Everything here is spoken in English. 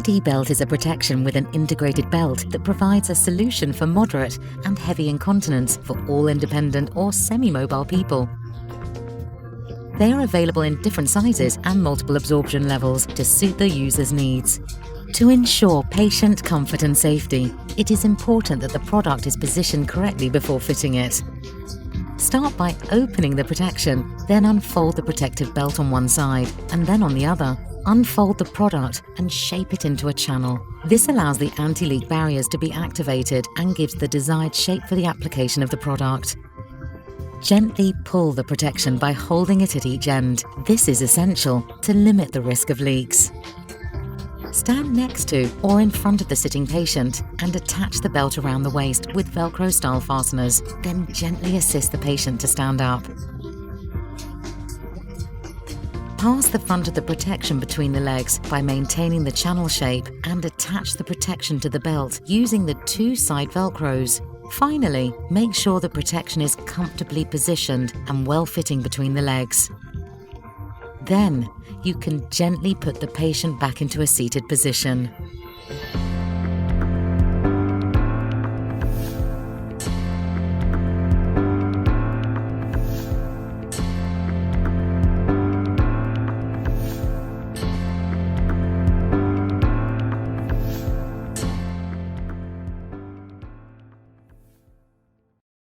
ID belt is a protection with an integrated belt that provides a solution for moderate and heavy incontinence for all independent or semi-mobile people. They are available in different sizes and multiple absorption levels to suit the user's needs. To ensure patient comfort and safety, it is important that the product is positioned correctly before fitting it. Start by opening the protection, then unfold the protective belt on one side and then on the other. Unfold the product and shape it into a channel. This allows the anti-leak barriers to be activated and gives the desired shape for the application of the product. Gently pull the protection by holding it at each end. This is essential to limit the risk of leaks. Stand next to or in front of the sitting patient and attach the belt around the waist with Velcro-style fasteners, then gently assist the patient to stand up. Pass the front of the protection between the legs by maintaining the channel shape and attach the protection to the belt using the two side Velcros. Finally, make sure the protection is comfortably positioned and well-fitting between the legs. Then, you can gently put the patient back into a seated position.